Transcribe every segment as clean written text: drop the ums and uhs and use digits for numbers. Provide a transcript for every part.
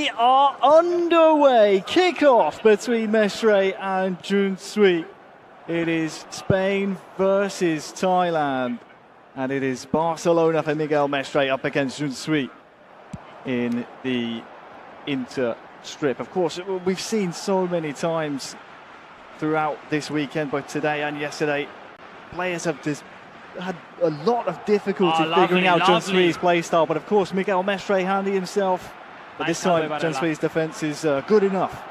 We are underway. Kick-off between Mestre and Junsui. It is Spain versus Thailand. And it is Barcelona for Miguel Mestre up against Junsui in the Inter strip. Of course, we've seen so many times throughout this weekend, both today and yesterday, players have just had a lot of difficulty figuring out Junsui's play style. But of course, Miguel Mestre handy himself. But this time, Junsui's defense is good enough.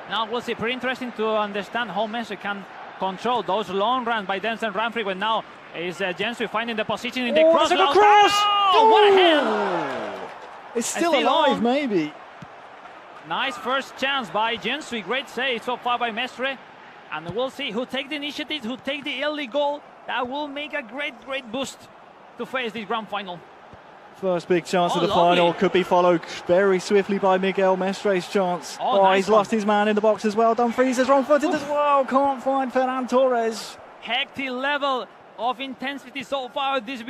Now we'll see. Pretty interesting to understand how Mestre can control those long runs by Denzel Ramfrey. When now is Junsui finding the position in the cross. It's a good cross! Oh, what a hand! It's still alive, on. maybe. Nice first chance by Junsui. Great save so far by Mestre. And we'll see who take the initiative, who take the early goal. That will make a great boost to face this grand final. First big chance of the final could be followed very swiftly by Miguel Mestre's chance. Nice he's lost his man in the box as well. Dumfries is wrong-footed as well. Can't find Ferran Torres. Hectic level of intensity so far at this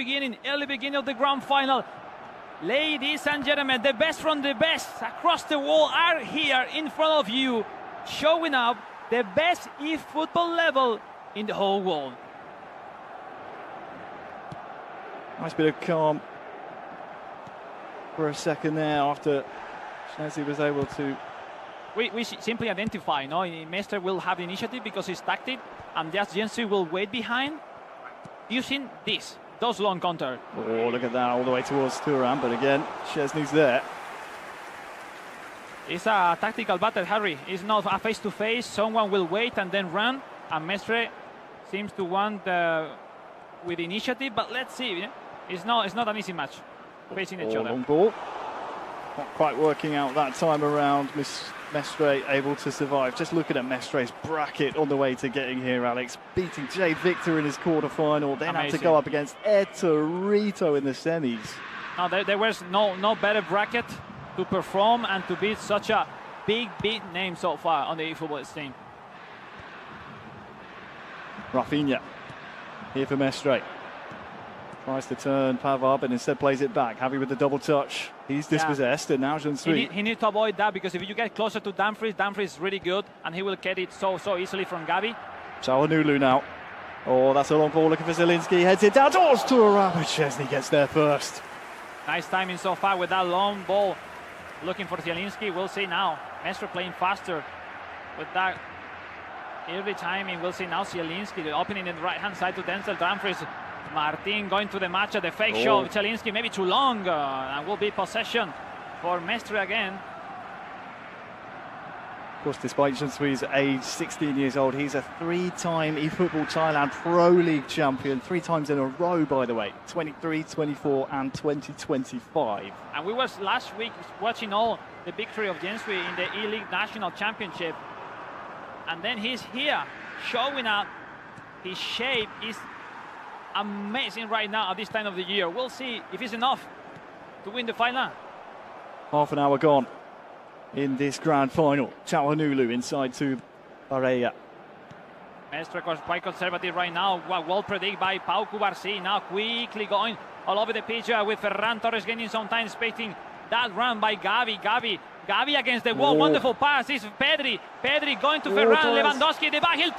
early beginning of the grand final. Ladies and gentlemen, the best from the best across the world are here in front of you, showing up the best eFootball level in the whole world. Nice bit of calm for a second there after Schnezi was able to... We simply identify, Mestre will have the initiative because he's tactic, and just Junsui will wait behind using those long counter. Oh, look at that, all the way towards Thuram, but again, Szczesny's there. It's a tactical battle, Harry. It's not a face-to-face. Someone will wait and then run, and Mestre seems to want with initiative, but let's see. Yeah? It's not an easy match facing each other. Long ball. Not quite working out that time around. Mestre able to survive. Just looking at Mestre's bracket on the way to getting here, Alex. Beating Jade Victor in his quarter-final. Then had to go up against Etorito in the semis. No, there was no better bracket to perform and to beat such a big name so far on the eFootball team. Rafinha here for Mestre. Tries to turn Pavard, but instead plays it back. Happy with the double touch. He's dispossessed, and now Junsui. He needs to avoid that, because if you get closer to Dumfries is really good, and he will get it so easily from Gavi. Çalhanoğlu now. Oh, that's a long ball looking for Zielinski. Heads it down towards Thuram, but Szczesny gets there first. Nice timing so far with that long ball. Looking for Zielinski. We'll see now. Mestre playing faster with that early timing. We'll see now Zielinski, the opening in the right-hand side to Denzel Dumfries. Martin going to the match at the fake show. Zielinski maybe too long, and will be possession for Mestre again. Of course, despite Junsui's age, 16 years old, he's a three-time eFootball Thailand Pro League champion, 3 times in a row, by the way, 23, 24 and 2025. And we was last week watching all the victory of Junsui in the E-League National Championship. And then he's here, showing up. His shape is amazing right now at this time of the year. We'll see if it's enough to win the final. Half an hour gone in this grand final. Çalhanoğlu inside to Barella. Mestre quite conservative right now. Well predicted by Pau Cubarsí. Now quickly going all over the pitch with Ferran Torres gaining some time, expecting that run by Gavi. Gavi against the wall. Wonderful pass. It's Pedri. Pedri going to Ferran. Torres. Lewandowski, the back heel.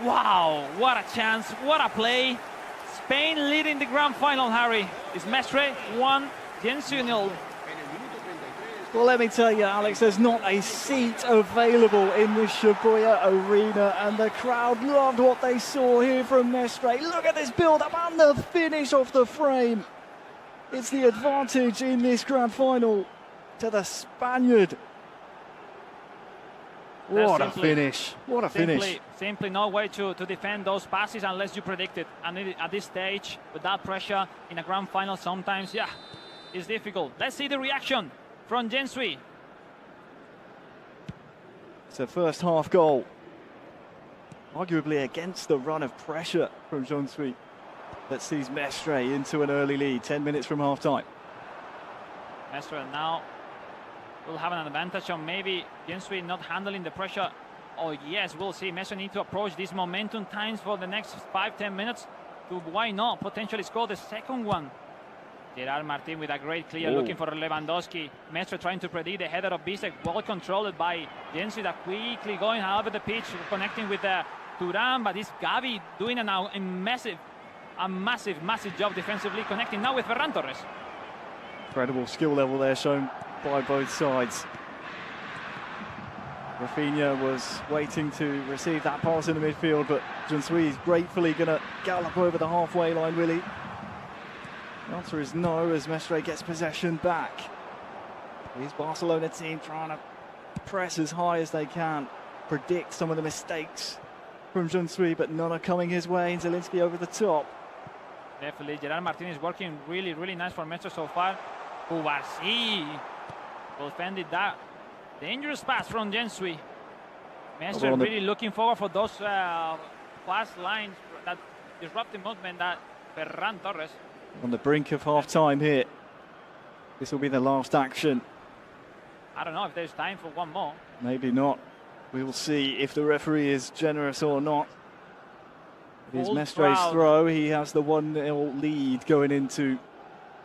Wow, what a chance, what a play. Spain leading the grand final, Harry. It's Mestre 1, Junsui 0. Well, let me tell you, Alex, there's not a seat available in the Shibuya Arena, and the crowd loved what they saw here from Mestre. Look at this build-up and the finish off the frame. It's the advantage in this grand final to the Spaniard. What a finish. What a finish. Simply no way to defend those passes unless you predict it. And at this stage, with that pressure in a grand final, sometimes, it's difficult. Let's see the reaction from Junsui. It's a first half goal. Arguably against the run of pressure from Junsui that sees Mestre into an early lead, 10 minutes from half time. Mestre now will have an advantage on maybe Junsui not handling the pressure Oh yes, we'll see. Mestre need to approach these momentum times for the next 5-10 minutes to, why not, potentially score the second one. Gerard Martin with a great clear, looking for Lewandowski. Mestre trying to predict the header of Bisek, well controlled by Jensui, that quickly going over the pitch, connecting with Turan, but it's Gavi doing a massive job defensively, connecting now with Ferran Torres. Incredible skill level there shown by both sides. Rafinha was waiting to receive that pass in the midfield, but Jensui is gratefully going to gallop over the halfway line, Willie. The answer is no, as Mestre gets possession back. His Barcelona team trying to press as high as they can, predict some of the mistakes from Jensui, but none are coming his way. And Zielinski over the top. Definitely, Gerard Martin is working really nice for Mestre so far. Ubarsi defended that dangerous pass from Jensui. Mestre really looking forward for those fast lines that disrupt the movement that Ferran Torres. On the brink of half-time here. This will be the last action. I don't know if there's time for one more. Maybe not. We will see if the referee is generous or not. It is Mestre's throw. He has the 1-0 lead going into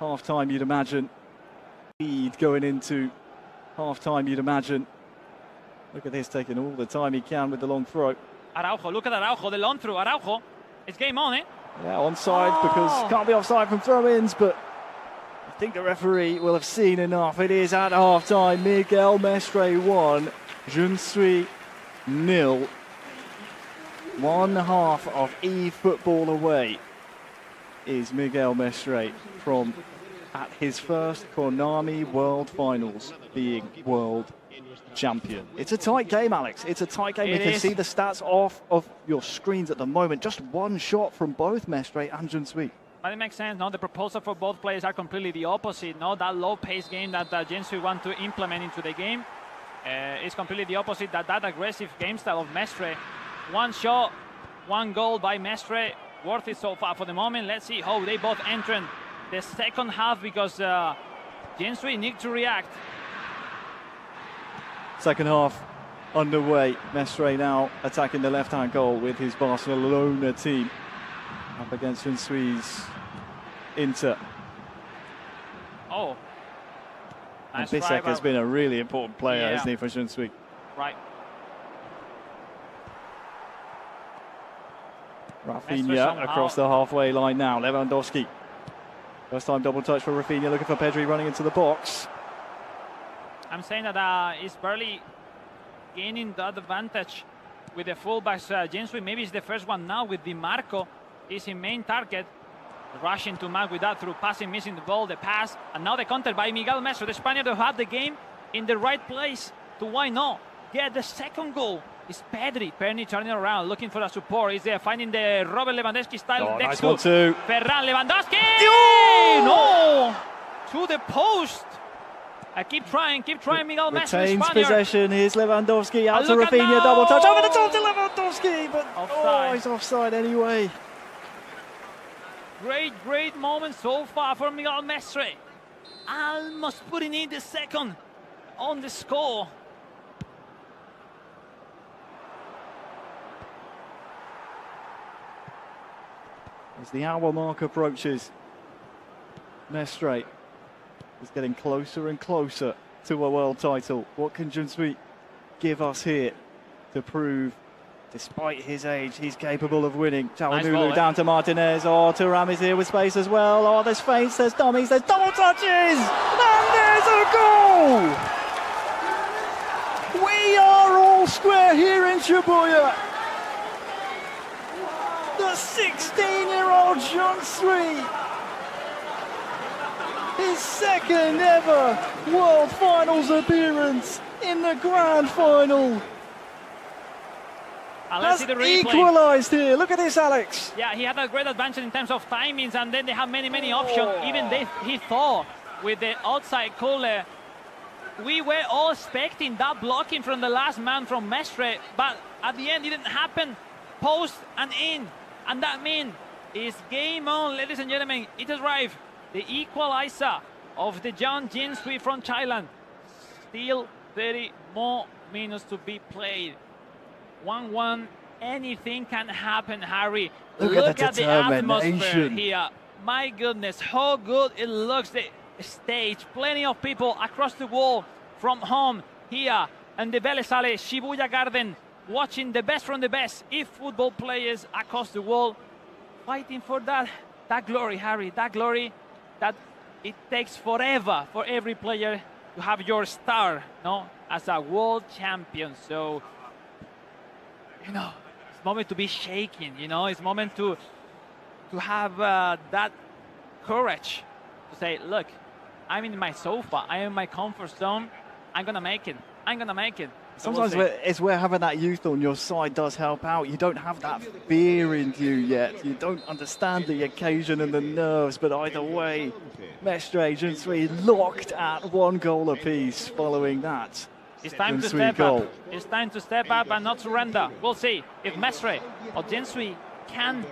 half-time, you'd imagine. Lead going into half-time, you'd imagine. Look at this, taking all the time he can with the long throw. Araujo, look at Araujo, the long throw. Araujo, it's game on, eh? Yeah, onside because can't be offside from throw-ins, but I think the referee will have seen enough. It is at half-time. Miguel Mestre 1, Jensui 0. One half of eFootball away is Miguel Mestre from at his first Konami World Finals being world champion. It's a tight game, Alex. It's a tight game. You can see the stats off of your screens at the moment. Just one shot from both Mestre and Jensui. But it makes sense. No, the proposal for both players are completely the opposite. No, that low-paced game that Jensui want to implement into the game is completely the opposite. That aggressive game style of Mestre. One shot, one goal by Mestre. Worth it so far for the moment. Let's see how they both enter the second half, because Jensui need to react. Second half underway. Mestre now attacking the left-hand goal with his Barcelona team up against Jensui's Inter. Oh, nice. And Bisek has been a really important player, hasn't he, for Jensui? Right. Rafinha across the halfway line now. Lewandowski. First time double touch for Rafinha, looking for Pedri running into the box. I'm saying that he's barely gaining that advantage with the fullbacks. Jensui maybe is the first one now with Di Marco. Is his main target. Rushing to mark with that through passing, missing the ball, the pass. And now the counter by Miguel Mestre, the Spaniard who had the game in the right place to, why not, get the second goal. It's Pedri turning around, looking for a support. He's there, finding the Robert Lewandowski style. Nice one too. Ferran Lewandowski! No! To the post. Keep trying, Miguel Mestre. Retains possession. Here's Lewandowski out to Rafinha, double touch over the top to Lewandowski, but he's offside anyway. Great moment so far for Miguel Mestre. Almost putting in the second on the score. As the hour mark approaches, Mestre is getting closer and closer to a world title. What can Jensui give us here to prove, despite his age, he's capable of winning? Chawanulu down to Martinez. Oh, Thuram is here with space as well. Oh, there's feints, there's dummies, there's double touches! And there's a goal! We are all square here in Shibuya. The 16-year-old Jensui, his second ever World Finals appearance in the Grand Final. Let's see the replay. Equalised here. Look at this, Alex. Yeah, he had a great advantage in terms of timings, and then they have many options. Even he thought with the outside call. We were all expecting that blocking from the last man from Mestre, but at the end it didn't happen. Post and in. And that means it's game on, ladies and gentlemen. It arrived. The equalizer of the young Jensui from Thailand. Still 30 more minutes to be played. 1-1. Anything can happen, Harry. Look at the atmosphere determination here. My goodness, how good it looks. The stage, plenty of people across the wall from home here in the Velesale Shibuya Garden, watching the best from the best eFootball players across the world, fighting for that glory, Harry, that glory that it takes forever for every player to have your star, no, as a world champion. So, you know, it's moment to be shaking, you know, it's moment to have that courage to say, look, I'm in my sofa, I am in my comfort zone, I'm gonna make it, I'm gonna make it. So Sometimes it's where having that youth on your side does help out. You don't have that fear in you yet. You don't understand the occasion and the nerves, but either way, Mestre, Junsui locked at 1 goal apiece following that. It's time to step up. It's time to step up and not surrender. We'll see if Mestre or Junsui can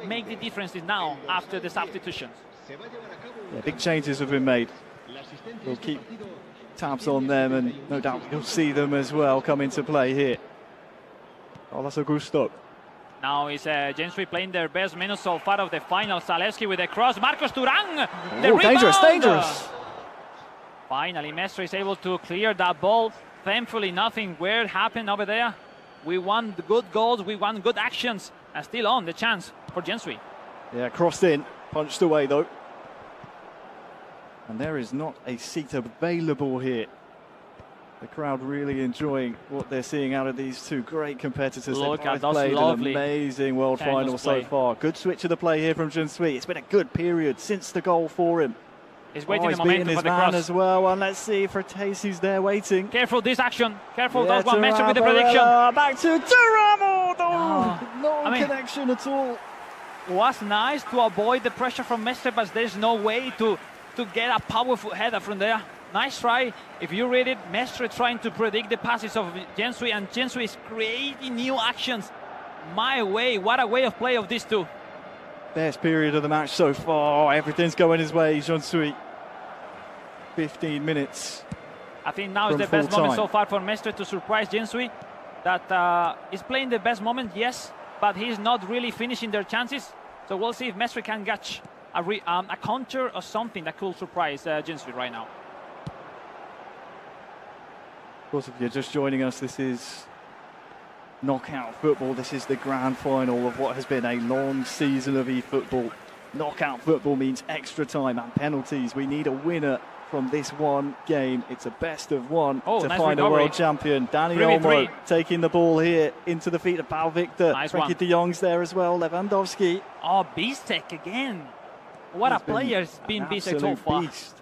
make the differences now after the substitutions. Yeah, big changes have been made. We'll keep tabs on them, and no doubt you'll see them as well come into play here. Carlos Augusto. Now is Junsui playing their best minutes so far of the final. Zalewski with a cross. Marcos Turan. The dangerous, rebound. dangerous. Finally, Mestre is able to clear that ball. Thankfully, nothing weird happened over there. We won the good goals. We won good actions. And still on the chance for Junsui. Yeah, crossed in, punched away though. And there is not a seat available here. The crowd really enjoying what they're seeing out of these two great competitors. Look They've at both those played an lovely amazing World Final so far. Good switch of the play here from Junsui. It's been a good period since the goal for him. He's waiting he's the momentum his for the man cross as well. And let's see if Ratezi's there waiting. Careful this action. Careful Yeah, that one. Mestre with the Barella, prediction. Back to Thuram. No I mean, connection at all. Was nice to avoid the pressure from Mestre, but there's no way to get a powerful header from there. Nice try. If you read it, Mestre trying to predict the passes of Junsui, and Junsui is creating new actions. My way, what a way of play of these two. Best period of the match so far. Everything's going his way, Junsui. 15 minutes. I think now is the best moment so far for Mestre to surprise Junsui. That is playing the best moment, yes, but he's not really finishing their chances. So we'll see if Mestre can catch a counter or something that could surprise Junsui right now. Of course, if you're just joining us, this is knockout football. This is the grand final of what has been a long season of eFootball. Knockout football means extra time and penalties. We need a winner from this one game. It's a best of one to nice find recovery. a world champion. Danny 3v3. Olmo taking the ball here into the feet of Paul Victor. Nice Frankie one. de Jong's there as well. Lewandowski. Oh, Bistek again. What a player has been Bistek so far. Beast.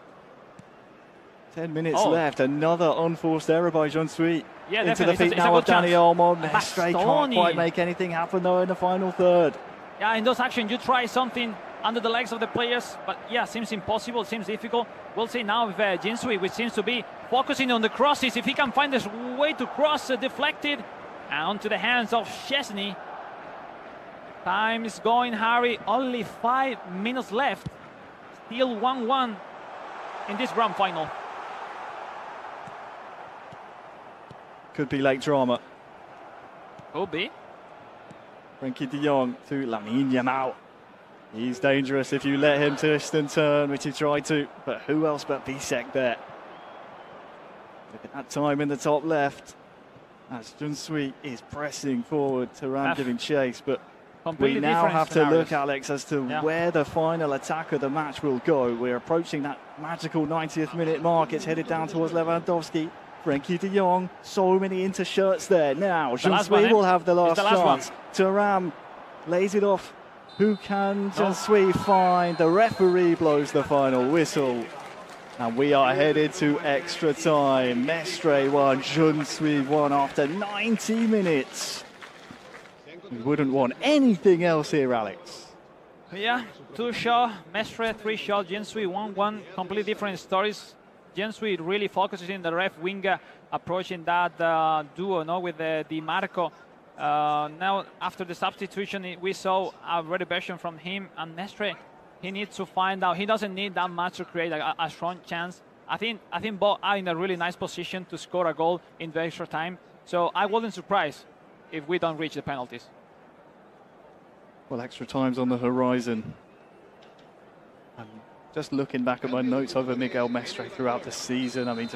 10 minutes left. Another unforced error by Junsui. Yeah, into the definitely. feet It's a now good of Danny chance. Olmo. Mestre can't quite make anything happen though in the final third. Yeah, in those actions, you try something under the legs of the players, but yeah, seems impossible, seems difficult. We'll see now if Junsui, which seems to be focusing on the crosses, if he can find this way to cross, deflected, and onto the hands of Szczesny. Time is going, Harry. Only 5 minutes left. Still 1-1 in this grand final. Could be late drama. Could be. Frankie de Jong to Lamine Yamal. He's dangerous if you let him twist and turn, which he tried to. But who else but Bisek there? Look at that time in the top left. As Junsui is pressing forward, Thuram giving chase. But we now have to look, Alex, as to where the final attack of the match will go. We're approaching that magical 90th minute mark. It's headed down towards Lewandowski. Frankie de Jong, so many intershirts there. Now, Junsui will have the last chance. Thuram lays it off. Who can Junsui find? The referee blows the final whistle. And we are headed to extra time. Mestre won, Junsui won after 90 minutes. We wouldn't want anything else here, Alex. Yeah, 2 shots, Mestre 3 shots, Junsui 1-1. Completely different stories. Junsui really focuses in the left winger, approaching that duo, no, with Di Marco. Now, after the substitution, we saw a ready version from him, and Mestre, he needs to find out. He doesn't need that much to create a strong chance. I think both are in a really nice position to score a goal in the extra time. So I wasn't surprised if we don't reach the penalties. Well, extra time's on the horizon. And just looking back at my notes over Miguel Mestre throughout the season, I mean,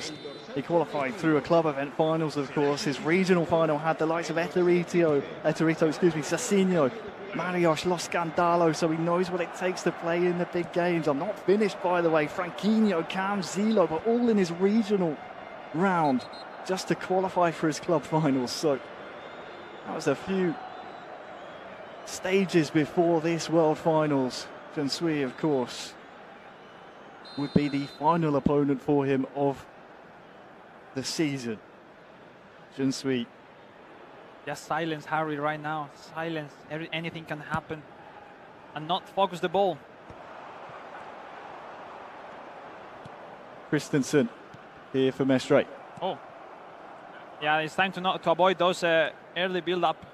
he qualified through a club event finals, of course. His regional final had the likes of Eterito, Cecinho, Marios, Los Scandalo, so he knows what it takes to play in the big games. I'm not finished, by the way. Franquinho, Cam, Zilo, but all in his regional round just to qualify for his club finals. So that was a few stages before this World Finals. Junsui, of course, would be the final opponent for him of the season. Junsui. Just silence Harry right now. Silence. Anything can happen. And not focus the ball. Christensen here for Mestre. Oh. Yeah, it's time to avoid those early build-up,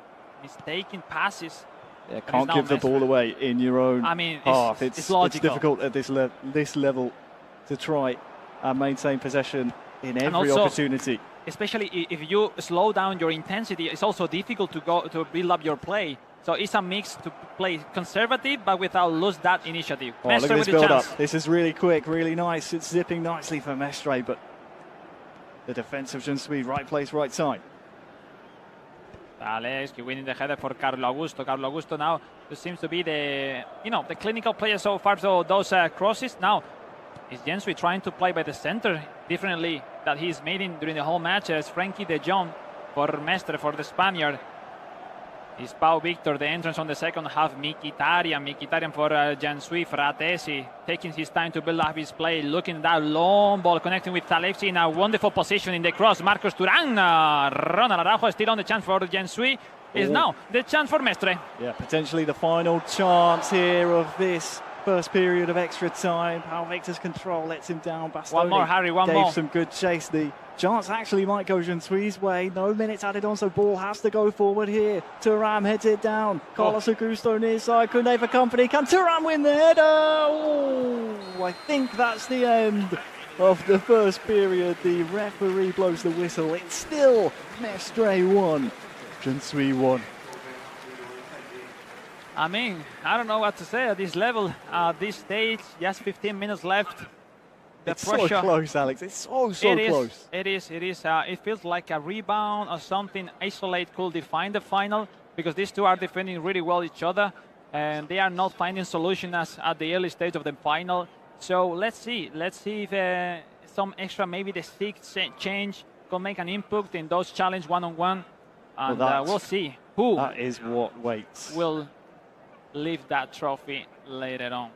mistaken passes. Yeah, can't give the ball away in your own half. It's logical. It's difficult at this level to try and maintain possession in every opportunity. Especially if you slow down your intensity, it's also difficult to build up your play. So it's a mix to play conservative, but without lose that initiative. Oh, look at this build-up. This is really quick, really nice. It's zipping nicely for Mestre, but the defense of Junsui, right place, right time. Alex winning the header for Carlo Augusto. Carlo Augusto now seems to be the clinical player so far. So those crosses now. Is Junsui trying to play by the center differently that he's made during the whole match as Frankie de Jong for Mestre, for the Spaniard. Is Pau Victor, the entrance on the second half. Mkhitaryan for Junsui. Fratesi taking his time to build up his play. Looking at that long ball connecting with Alexi in a wonderful position in the cross. Marcos Thuram. Ronald Araujo still on the chance for Junsui. Is now the chance for Mestre. Yeah, potentially the final chance here of this first period of extra time. Pau Victor's control lets him down. Bastoni one more, Harry, one gave more. Some good chase. The chance actually might go Junsui's way. No minutes added on, so ball has to go forward here. Thuram heads it down. Carlos Augusto near side. Kunde for company. Can Thuram win the header? Oh, I think that's the end of the first period. The referee blows the whistle. It's still Mestre 1, Junsui 1. I mean, I don't know what to say at this level, at this stage. Just 15 minutes left. It's so close, Alex. It's so close. It is. It feels like a rebound or something isolated could define the final, because these two are defending really well each other, and they are not finding solution as at the early stage of the final. So let's see if some extra, maybe the sixth change can make an input in those challenge one-on-one, and we'll see who. That is what waits. Will leave that trophy later on.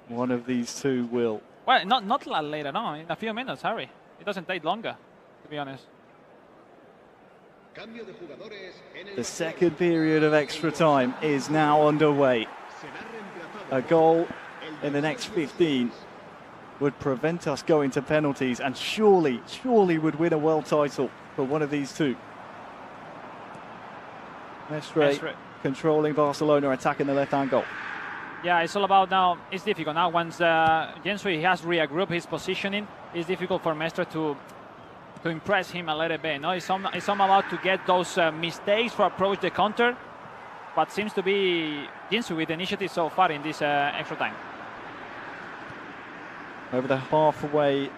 One of these two will. Well, not later on, in a few minutes, Harry. It doesn't take longer, to be honest. The second period of extra time is now underway. A goal in the next 15 would prevent us going to penalties, and surely would win a world title for one of these two. Mestre controlling Barcelona, attacking the left-hand goal. Yeah, it's all about now. It's difficult now. Once Junsui has regrouped his positioning, it's difficult for Mestre to impress him a little bit. No, it's all about to get those mistakes to approach the counter, but seems to be Junsui with the initiative so far in this extra time. Over the halfway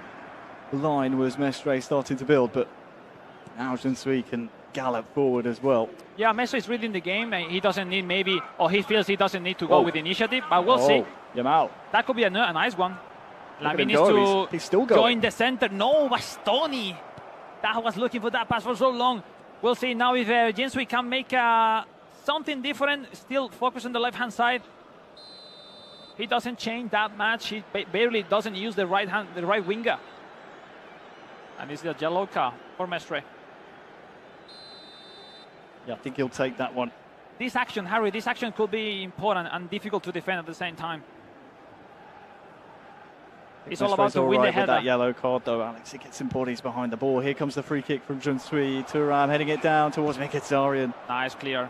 line was Mestre starting to build, but now Junsui can gallop forward as well. Yeah, Mestre is reading the game. He doesn't need he feels he doesn't need to go with initiative, but we'll see. Yamal. That could be a nice one. Lamin needs to he's still join the center. No, Bastoni. That was looking for that pass for so long. We'll see now if Junsui can make something different. Still focus on the left-hand side. He doesn't change that much. He barely doesn't use the right winger. And it's a yellow card for Mestre. Yeah, I think he'll take that one. This action, Harry, could be important and difficult to defend at the same time. It's all about to win the header. That yellow card, though, Alex. It gets some bodies behind the ball. Here comes the free kick from Junsui. Thuram heading it down towards Mkhitaryan. Nice clear.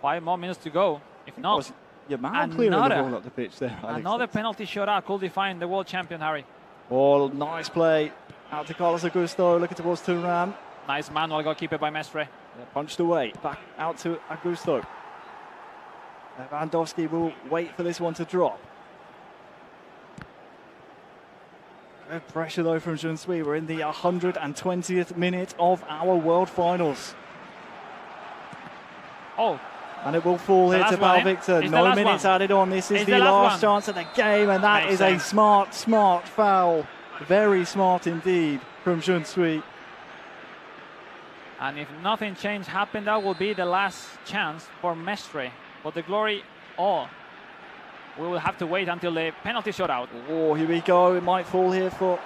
5 more minutes to go. If not, Yamal clearing the ball up the pitch there, Alex. Another penalty shootout could define the world champion, Harry. Oh, nice play. Out to Carlos Augusto, looking towards Thuram. Nice manual goalkeeper by Mestre. Yeah, punched away, back out to Augusto. Lewandowski will wait for this one to drop. Good pressure though from Junsui. We're in the 120th minute of our World Finals. Oh, and it will fall here to Pau Victor. 9 minutes added on. This is the last chance of the game, and that is a smart foul. Very smart indeed from Junsui. And if nothing change happened, that will be the last chance for Mestre. But the glory, we will have to wait until the penalty shootout. Oh, here we go. It might fall here for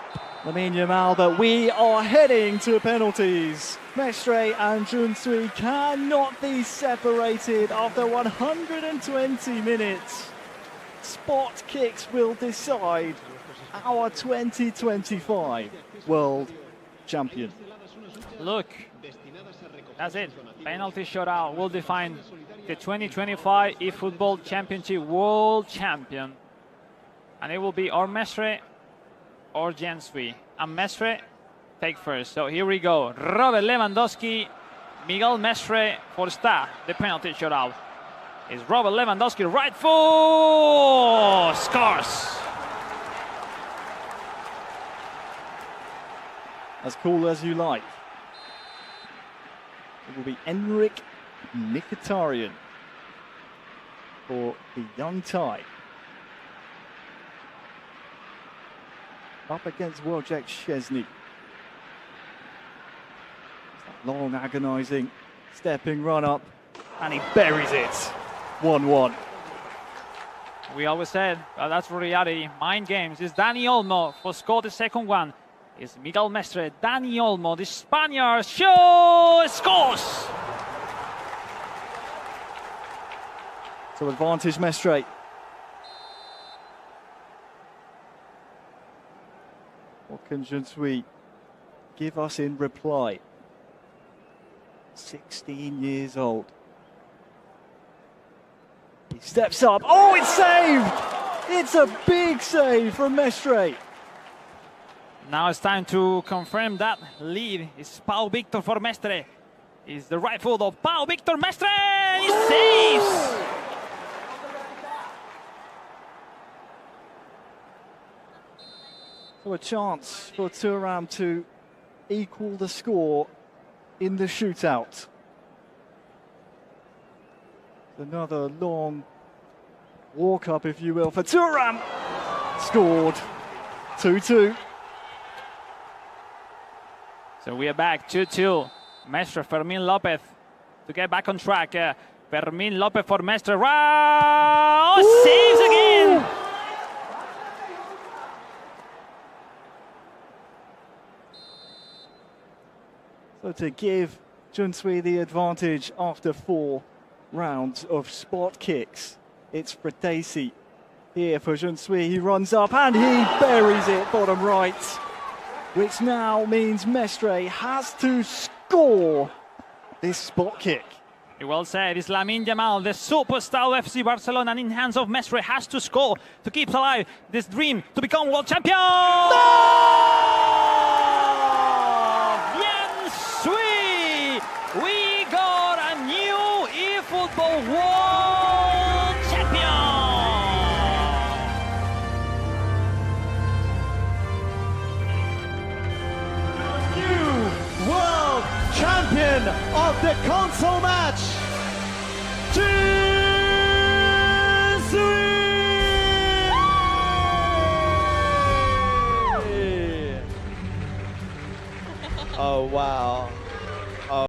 Lamine Yamal, but we are heading to penalties. Mestre and Junsui cannot be separated after 120 minutes. Spot kicks will decide our 2025 world champion. Look, that's it. Penalty shootout will define the 2025 eFootball Championship world champion. And it will be or Mestre or Junsui. And Mestre take first. So here we go. Robert Lewandowski, Miguel Mestre for start the penalty shootout. Is Robert Lewandowski, right foot, scores. As cool as you like. It will be Enric Mkhitaryan for the young Thai. Up against Wojciech Szczesny. Long, agonising, stepping run up, and he buries it. 1-1. We always said, well, that's reality. Mind games. It's Dani Olmo for score the second one. It's Miguel Mestre. Dani Olmo, the Spaniard, scores! So advantage Mestre. What can Junsui give us in reply? 16 years old. He steps up. Oh, it's saved! It's a big save from Mestre. Now it's time to confirm that lead. It's Pau Victor for Mestre. It's the right foot of Pau Victor Mestre. He saves! So a chance for Thuram to equal the score in the shootout. Another long walk up, if you will, for Thuram. Scored. 2-2. So we are back 2-2. Mestre, Fermin Lopez to get back on track. Fermin Lopez for Mestre. Wow! Saves again! So to give Junsui the advantage after 4 rounds of spot kicks, it's Fratesi here for Junsui. He runs up and he buries it bottom right, which now means Mestre has to score this spot kick. Well said. It's Lamine Yamal, the superstar of FC Barcelona, and in hands of Mestre, has to score to keep alive this dream to become world champion. Junsui, we got a new eFootball world champion. New world champion of the console match, Oh wow.